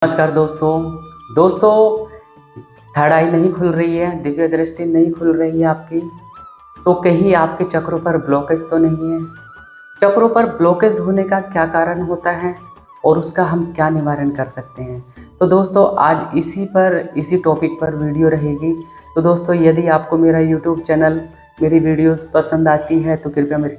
नमस्कार दोस्तों थर्ड आई नहीं खुल रही है, दिव्य दृष्टि नहीं खुल रही है आपकी, तो कहीं आपके चक्रों पर ब्लॉकेज तो नहीं है। चक्रों पर ब्लॉकेज होने का क्या कारण होता है और उसका हम क्या निवारण कर सकते हैं। तो दोस्तों आज इसी टॉपिक पर वीडियो रहेगी। तो दोस्तों यदि आपको मेरा यूट्यूब चैनल, मेरी वीडियोस पसंद आती है तो कृपया मेरे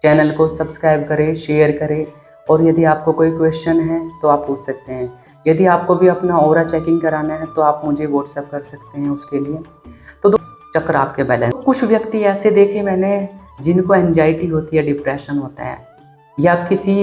चैनल को सब्सक्राइब करें, शेयर करें, और यदि आपको कोई क्वेश्चन है तो आप पूछ सकते हैं। यदि आपको भी अपना ऑरा चेकिंग कराना है तो आप मुझे व्हाट्सएप कर सकते हैं उसके लिए। तो चक्र आपके बैलेंस। कुछ व्यक्ति ऐसे देखे मैंने जिनको एंजाइटी होती है, डिप्रेशन होता है, या किसी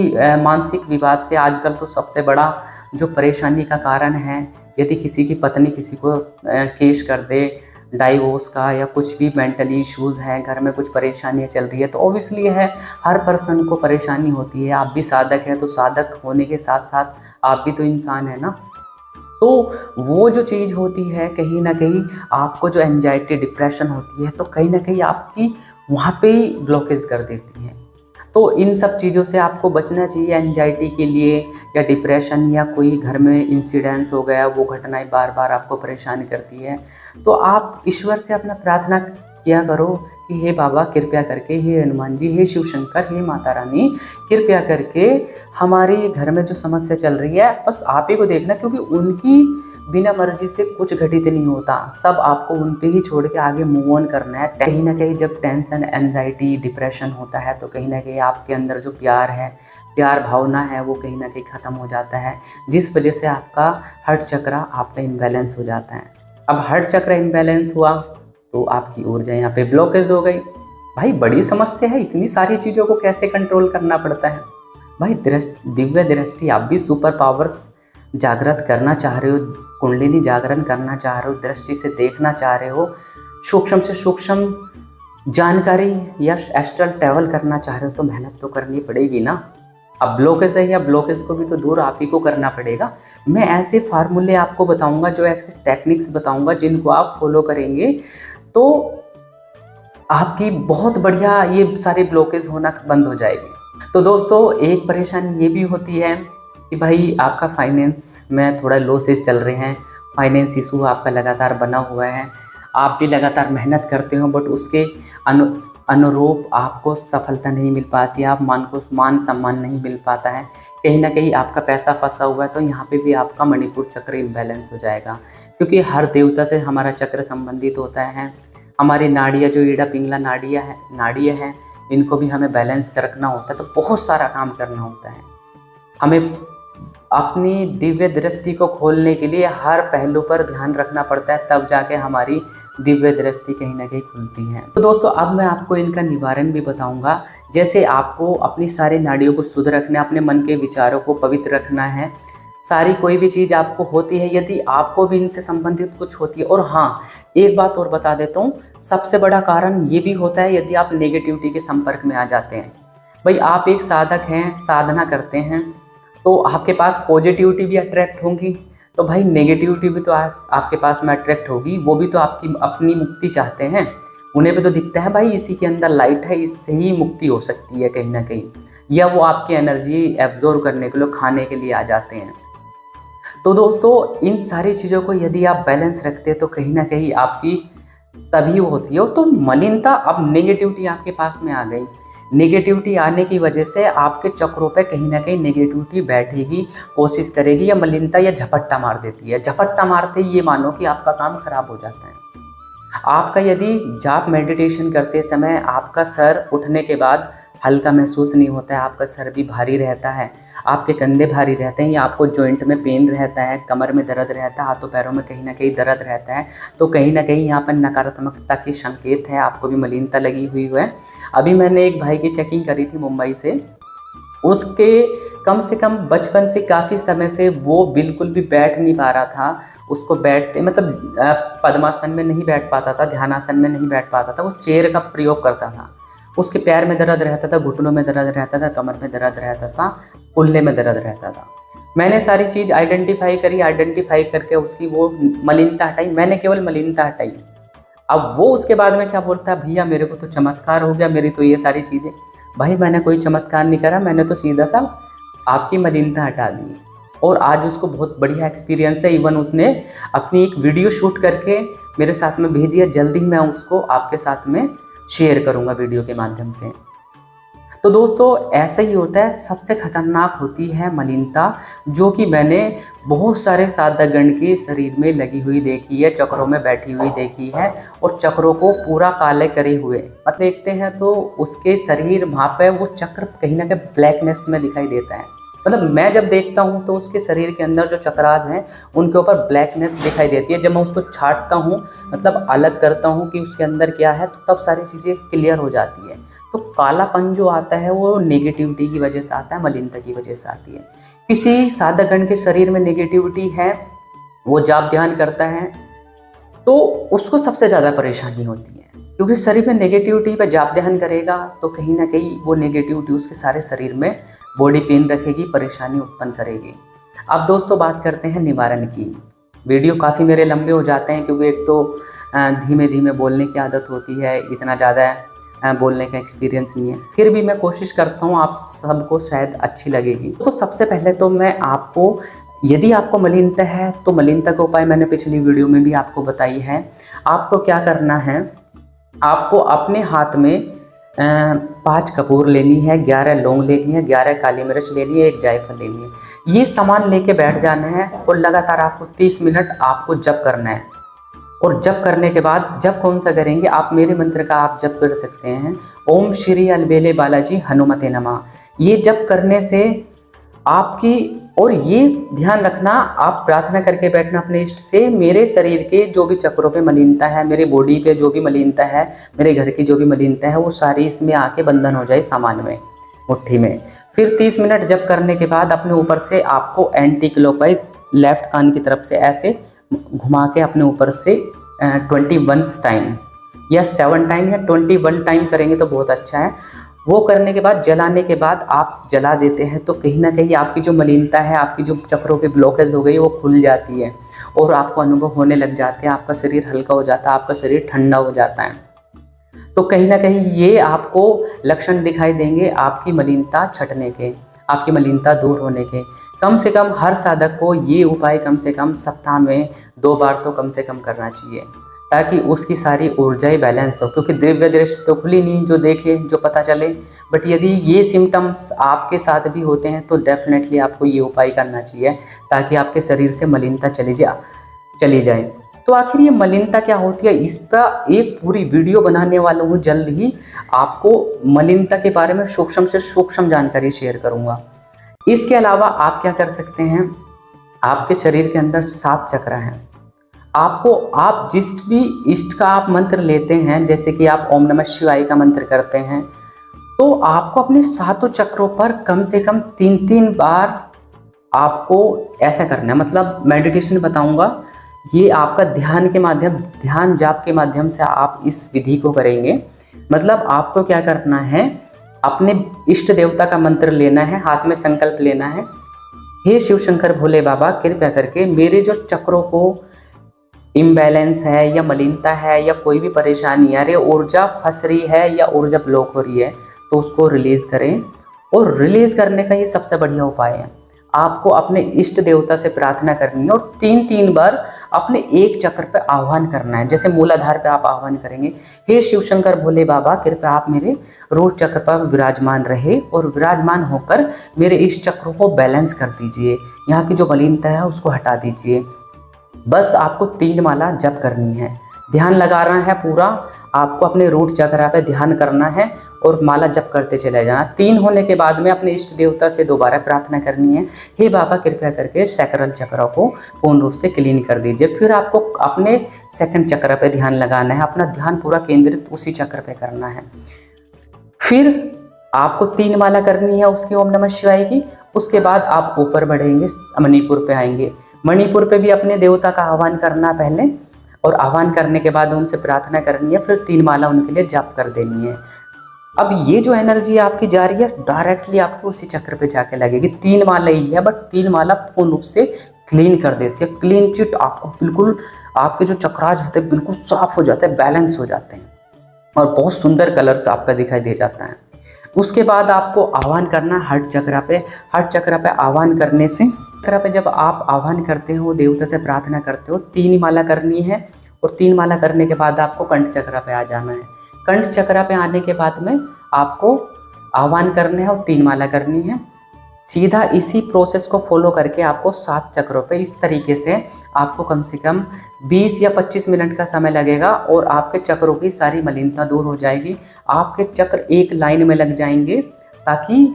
मानसिक विवाद से। आजकल तो सबसे बड़ा जो परेशानी का कारण है, यदि किसी की पत्नी किसी को केस कर दे डाइवोर्स का, या कुछ भी मेंटली इश्यूज़ हैं, घर में कुछ परेशानियां चल रही है, तो ऑब्वियसली है हर पर्सन को परेशानी होती है। आप भी साधक है तो साधक होने के साथ साथ आप भी तो इंसान है ना। तो वो जो चीज़ होती है, कहीं ना कहीं आपको जो एंजाइटी डिप्रेशन होती है, तो कहीं ना कहीं आपकी वहाँ पे ही ब्लॉकेज कर देती है। तो इन सब चीज़ों से आपको बचना चाहिए। एंजाइटी के लिए या डिप्रेशन या कोई घर में इंसिडेंस हो गया, वो घटनाएं बार बार आपको परेशान करती है, तो आप ईश्वर से अपना प्रार्थना किया करो कि हे बाबा कृपया करके, हे हनुमान जी, हे शिव शंकर, हे माता रानी, कृपया करके हमारे घर में जो समस्या चल रही है बस आप ही को देखना, क्योंकि उनकी बिना मर्जी से कुछ घटित नहीं होता। सब आपको उन पे ही छोड़ के आगे मूव ऑन करना है। कहीं ना कहीं जब टेंशन, एंजाइटी, डिप्रेशन होता है तो कहीं ना कहीं आपके अंदर जो प्यार है, प्यार भावना है, वो कहीं ना कहीं ख़त्म हो जाता है, जिस वजह से आपका हार्ट चक्र आपका इम्बैलेंस हो जाता है। अब हार्ट चक्र इम्बैलेंस हुआ तो आपकी ऊर्जा यहाँ पे ब्लॉकेज हो गई। भाई बड़ी समस्या है, इतनी सारी चीज़ों को कैसे कंट्रोल करना पड़ता है। भाई दिव्य दृष्टि, आप भी सुपर पावर्स जागृत करना चाह रहे हो, कुंडलिनी जागरण करना चाह रहे हो, दृष्टि से देखना चाह रहे हो, सूक्ष्म से सूक्ष्म जानकारी या एस्ट्रल ट्रैवल करना चाह रहे हो, तो मेहनत तो करनी पड़ेगी ना। अब ब्लॉकेज है, या ब्लॉकेज को भी तो दूर आप ही को करना पड़ेगा। मैं ऐसे फार्मूले आपको बताऊंगा, जो ऐसे टेक्निक्स बताऊंगा जिनको आप फॉलो करेंगे तो आपकी बहुत बढ़िया ये सारे ब्लॉकेज होना बंद हो जाएगी। तो दोस्तों एक परेशानी ये भी होती है कि भाई आपका फाइनेंस में थोड़ा लॉसेस चल रहे हैं, फाइनेंस इशू आपका लगातार बना हुआ है, आप भी लगातार मेहनत करते हो बट उसके अनुरूप आपको सफलता नहीं मिल पाती, आप मान सम्मान नहीं मिल पाता है, कहीं ना कहीं आपका पैसा फंसा हुआ है, तो यहाँ पे भी आपका मणिपुर चक्र इम्बैलेंस हो जाएगा। क्योंकि हर देवता से हमारा चक्र संबंधित होता है। हमारी नाड़ियाँ जो ईड़ा पिंगला नाड़ियाँ हैं, इनको भी हमें बैलेंस कर रखना होता है, तो बहुत सारा काम करना होता है। हमें अपनी दिव्य दृष्टि को खोलने के लिए हर पहलू पर ध्यान रखना पड़ता है, तब जाके हमारी दिव्य दृष्टि कहीं ना कहीं खुलती है। तो दोस्तों अब मैं आपको इनका निवारण भी बताऊंगा। जैसे आपको अपनी सारी नाड़ियों को शुद्ध रखना है, अपने मन के विचारों को पवित्र रखना है। सारी कोई भी चीज़ आपको होती है, यदि आपको भी इनसे संबंधित कुछ होती है। और हाँ, एक बात और बता देता हूँ, सबसे बड़ा कारण ये भी होता है यदि आप नेगेटिविटी के संपर्क में आ जाते हैं। भाई आप एक साधक हैं, साधना करते हैं, तो आपके पास पॉजिटिविटी भी अट्रैक्ट होगी, तो भाई नेगेटिविटी भी तो आपके पास में अट्रैक्ट होगी। वो भी तो आपकी अपनी मुक्ति चाहते हैं, उन्हें भी तो दिखता है भाई इसी के अंदर लाइट है, इससे ही मुक्ति हो सकती है कहीं ना कहीं, या वो आपकी एनर्जी एब्जॉर्व करने के लिए, खाने के लिए आ जाते हैं। तो दोस्तों इन सारी चीज़ों को यदि आप बैलेंस रखते हैं तो कहीं ना कहीं आपकी तभी वो होती है। तो मलिनता, अब नेगेटिविटी आपके पास में आ गई, नेगेटिविटी आने की वजह से आपके चक्रों पे कहीं ना कहीं नेगेटिविटी बैठेगी, कोशिश करेगी, या मलिनता या झपट्टा मार देती है। झपट्टा मारते ही ये मानो कि आपका काम खराब हो जाता है। आपका यदि जाप मेडिटेशन करते समय आपका सर उठने के बाद हल्का महसूस नहीं होता है, आपका सर भी भारी रहता है, आपके कंधे भारी रहते हैं, या आपको जॉइंट में पेन रहता है, कमर में दर्द रहता है, हाथों पैरों में कहीं ना कहीं दर्द रहता है, तो कहीं ना कहीं यहाँ पर नकारात्मकता के संकेत है, आपको भी मलिनता लगी हुई है। अभी मैंने एक भाई की चेकिंग करी थी मुंबई से, उसके कम से कम बचपन से काफ़ी समय से वो बिल्कुल भी बैठ नहीं पा रहा था। उसको बैठते मतलब पद्मासन में नहीं बैठ पाता था, ध्यानासन में नहीं बैठ पाता था, वो चेयर का प्रयोग करता था। उसके पैर में दर्द रहता था, घुटनों में दर्द रहता था, कमर में दर्द रहता था, कुल्ले में दर्द रहता था। मैंने सारी चीज़ आइडेंटिफाई करी, आइडेंटिफाई करके उसकी वो मलिनता हटाई, मैंने केवल मलिनता हटाई। अब वो उसके बाद में क्या बोलता है, भैया मेरे को तो चमत्कार हो गया, मेरी तो ये सारी चीज़ें। भाई मैंने कोई चमत्कार नहीं करा, मैंने तो सीधा सा आपकी मलिनता हटा दी। और आज उसको बहुत बढ़िया एक्सपीरियंस है। इवन उसने अपनी एक वीडियो शूट करके मेरे साथ में भेजी है, जल्दी मैं उसको आपके साथ में शेयर करूँगा वीडियो के माध्यम से। तो दोस्तों ऐसा ही होता है, सबसे खतरनाक होती है मलिनता, जो कि मैंने बहुत सारे साधकगण के शरीर में लगी हुई देखी है, चक्रों में बैठी हुई देखी है, और चक्रों को पूरा काले करे हुए मतलब देखते हैं तो उसके शरीर वहाँ पे वो चक्र कहीं ना कहीं ब्लैकनेस में दिखाई देता है। मतलब मैं जब देखता हूँ तो उसके शरीर के अंदर जो चक्रास हैं उनके ऊपर ब्लैकनेस दिखाई देती है। जब मैं उसको छांटता हूँ, मतलब अलग करता हूँ कि उसके अंदर क्या है, तो तब सारी चीज़ें क्लियर हो जाती है। तो कालापन जो आता है वो नेगेटिविटी की वजह से आता है, मलिनता की वजह से आती है। किसी साधकगण के शरीर में नेगेटिविटी है, वो जाप ध्यान करता है तो उसको सबसे ज़्यादा परेशानी होती है, क्योंकि शरीर में नेगेटिविटी पर जाप ध्यान करेगा तो कहीं ना कहीं वो नेगेटिविटी उसके सारे शरीर में बॉडी पेन रखेगी, परेशानी उत्पन्न करेगी। अब दोस्तों बात करते हैं निवारण की। वीडियो काफ़ी मेरे लंबे हो जाते हैं, क्योंकि एक तो धीमे धीमे बोलने की आदत होती है, इतना ज़्यादा बोलने का एक्सपीरियंस नहीं है, फिर भी मैं कोशिश करता हूँ आप सबको शायद अच्छी लगेगी। तो सबसे पहले तो मैं आपको, यदि आपको मलिनता है तो मलिनता का उपाय मैंने पिछली वीडियो में भी आपको बताई है। आपको क्या करना है, आपको अपने हाथ में 5 कपूर लेनी है, 11 लौंग लेनी है, 11 काली मिर्च लेनी है, 1 जायफल लेनी है। ये सामान लेके बैठ जाना है और लगातार आपको 30 मिनट आपको जप करना है। और जप करने के बाद जप कौन सा करेंगे, आप मेरे मंत्र का आप जप कर सकते हैं, ओम श्री अलबेले बालाजी हनुमते नमः। ये जप करने से आपकी, और ये ध्यान रखना आप प्रार्थना करके बैठना अपने इष्ट से, मेरे शरीर के जो भी चक्रों पे मलिनता है, मेरे बॉडी पे जो भी मलिनता है, मेरे घर की जो भी मलिनता है, वो सारी इसमें आके बंधन हो जाए सामान में, मुट्ठी में। फिर 30 मिनट जप करने के बाद अपने ऊपर से आपको एंटी क्लॉकवाइज लेफ्ट कान की तरफ से ऐसे घुमा के अपने ऊपर से 21 टाइम या 7 टाइम या 21 टाइम करेंगे तो बहुत अच्छा है। वो करने के बाद, जलाने के बाद आप जला देते हैं तो कहीं ना कहीं आपकी जो मलिनता है, आपकी जो चक्रों की ब्लॉकेज हो गई वो खुल जाती है और आपको अनुभव होने लग जाते हैं, आपका शरीर हल्का हो जाता है, आपका शरीर ठंडा हो जाता है। तो कहीं ना कहीं ये आपको लक्षण दिखाई देंगे आपकी मलिनता छटने के, आपकी मलिनता दूर होने के। कम से कम हर साधक को ये उपाय कम से कम सप्ताह में 2 बार तो कम से कम करना चाहिए, ताकि उसकी सारी ऊर्जाएं बैलेंस हो। क्योंकि दिव्य दृष्टि तो खुली नहीं, जो देखे जो पता चले, बट यदि ये सिम्टम्स आपके साथ भी होते हैं तो डेफिनेटली आपको ये उपाय करना चाहिए, ताकि आपके शरीर से मलिनता चली जाए। तो आखिर ये मलिनता क्या होती है, इस पर एक पूरी वीडियो बनाने वाला हूँ, जल्द ही आपको मलिनता के बारे में सूक्ष्म से सूक्ष्म जानकारी शेयर करूँगा। इसके अलावा आप क्या कर सकते हैं, आपके शरीर के अंदर 7 चक्र हैं। आपको, आप जिस भी इष्ट का आप मंत्र लेते हैं, जैसे कि आप ओम नमः शिवाय का मंत्र करते हैं, तो आपको अपने 7 चक्रों पर कम से कम 3-3 बार आपको ऐसा करना है। मतलब मेडिटेशन बताऊंगा, ये आपका ध्यान जाप के माध्यम से आप इस विधि को करेंगे। मतलब आपको क्या करना है, अपने इष्ट देवता का मंत्र लेना है, हाथ में संकल्प लेना है, हे शिव शंकर भोले बाबा कृपया करके मेरे जो चक्रों को इम्बैलेंस है या मलिनता है या कोई भी परेशानी है, ऊर्जा फंस रही है या ऊर्जा ब्लॉक हो रही है, तो उसको रिलीज़ करें। और रिलीज़ करने का ये सबसे बढ़िया उपाय है, आपको अपने इष्ट देवता से प्रार्थना करनी है और 3-3 बार अपने एक चक्र पर आह्वान करना है। जैसे मूलाधार पे आप आह्वान करेंगे, हे शिव शंकर भोले बाबा कृपया आप मेरे रूट चक्र पर विराजमान रहे और विराजमान होकर मेरे इस चक्रों को बैलेंस कर दीजिए, यहाँ की जो मलिनता है उसको हटा दीजिए। बस आपको 3 माला जप करनी है, ध्यान लगाना है पूरा, आपको अपने रूट चक्र पे ध्यान करना है और माला जप करते चले जाना। 3 होने के बाद में अपने इष्ट देवता से दोबारा प्रार्थना करनी है, हे बाबा कृपया करके सैक्रल चक्र को पूर्ण रूप से क्लीन कर दीजिए। फिर आपको अपने सेकंड चक्र पे ध्यान लगाना है, अपना ध्यान पूरा केंद्रित उसी चक्र पे करना है। फिर आपको 3 माला करनी है उसकी ओम नमः शिवाय की। उसके बाद आप ऊपर बढ़ेंगे, मणिपुर पे आएंगे। मणिपुर पे भी अपने देवता का आह्वान करना पहले, और आह्वान करने के बाद उनसे प्रार्थना करनी है, फिर 3 माला उनके लिए जाप कर देनी है। अब ये जो एनर्जी आपकी जा रही है डायरेक्टली आपको उसी चक्र पे जाके लगेगी। 3 माला ही है, बट 3 माला पूर्ण रूप से क्लीन कर देती है। क्लीन चिट आपको बिल्कुल, आपके जो चक्राज होते हैं बिल्कुल साफ हो जाते हैं, बैलेंस हो जाते हैं और बहुत सुंदर कलर्स आपका दिखाई दे जाता है। उसके बाद आपको आह्वान करना हार्ट चक्रा पे। हार्ट चक्रा पे आह्वान करने से, चक्रा पे जब आप आह्वान करते हो, देवता से प्रार्थना करते हो, 3 माला करनी है और 3 माला करने के बाद आपको कंठ चक्रा पे आ जाना है। कंठ चक्रा पे आने के बाद में आपको आह्वान करने हैं और 3 माला करनी है। सीधा इसी प्रोसेस को फॉलो करके आपको 7 चक्रों पे इस तरीके से आपको कम से कम 20 या 25 मिनट का समय लगेगा और आपके चक्रों की सारी मलिनता दूर हो जाएगी। आपके चक्र एक लाइन में लग जाएंगे ताकि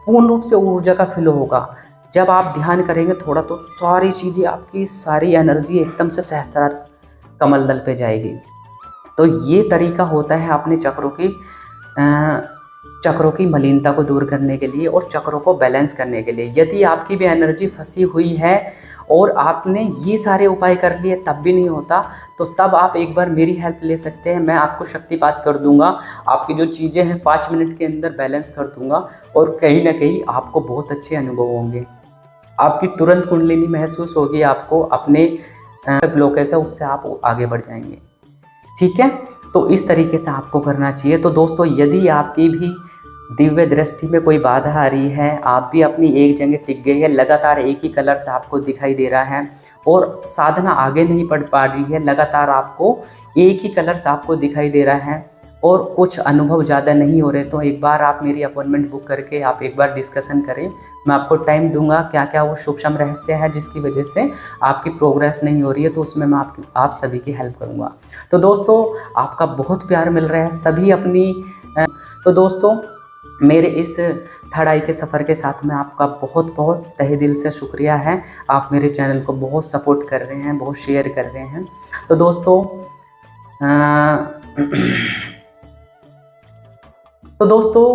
पूर्ण रूप से ऊर्जा का फ्लो होगा। जब आप ध्यान करेंगे थोड़ा तो सारी चीज़ें, आपकी सारी एनर्जी एकदम से सहस्त्रार कमल दल पे जाएगी। तो ये तरीका होता है अपने चक्रों की मलिनता को दूर करने के लिए और चक्रों को बैलेंस करने के लिए। यदि आपकी भी एनर्जी फंसी हुई है और आपने ये सारे उपाय कर लिए तब भी नहीं होता, तो तब आप एक बार मेरी हेल्प ले सकते हैं। मैं आपको शक्तिपात कर दूंगा, आपकी जो चीज़ें हैं 5 मिनट के अंदर बैलेंस कर दूंगा और कहीं ना कहीं आपको बहुत अच्छे अनुभव होंगे। आपकी तुरंत कुंडलिनी महसूस होगी, आपको अपने ब्लॉकेज है उससे आप आगे बढ़ जाएंगे। ठीक है, तो इस तरीके से आपको करना चाहिए। तो दोस्तों, यदि आपकी भी दिव्य दृष्टि में कोई बाधा आ रही है, आप भी अपनी एक जगह टिक गए हैं, लगातार एक ही कलर से आपको दिखाई दे रहा है और साधना आगे नहीं बढ़ पा रही है, लगातार आपको एक ही कलर से आपको दिखाई दे रहा है और कुछ अनुभव ज़्यादा नहीं हो रहे, तो एक बार आप मेरी अपॉइंटमेंट बुक करके आप एक बार डिस्कशन करें। मैं आपको टाइम दूंगा, क्या क्या वो सूक्ष्म रहस्य है जिसकी वजह से आपकी प्रोग्रेस नहीं हो रही है, तो उसमें मैं आप सभी की हेल्प करूंगा। तो दोस्तों, आपका बहुत प्यार मिल रहा है सभी अपनी। तो दोस्तों, मेरे इस थर्ड आई के सफ़र के साथ में आपका बहुत बहुत तहे दिल से शुक्रिया है। आप मेरे चैनल को बहुत सपोर्ट कर रहे हैं, बहुत शेयर कर रहे हैं। तो दोस्तों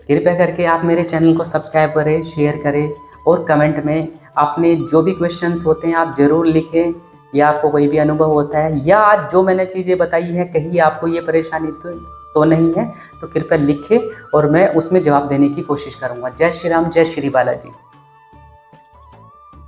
कृपया करके आप मेरे चैनल को सब्सक्राइब करें, शेयर करें और कमेंट में अपने जो भी क्वेश्चंस होते हैं आप ज़रूर लिखें, या आपको कोई भी अनुभव होता है या आज जो मैंने चीज़ें बताई है कहीं आपको ये परेशानी तो नहीं है, तो कृपया लिखें और मैं उसमें जवाब देने की कोशिश करूँगा। जय श्री राम, जय श्री बालाजी।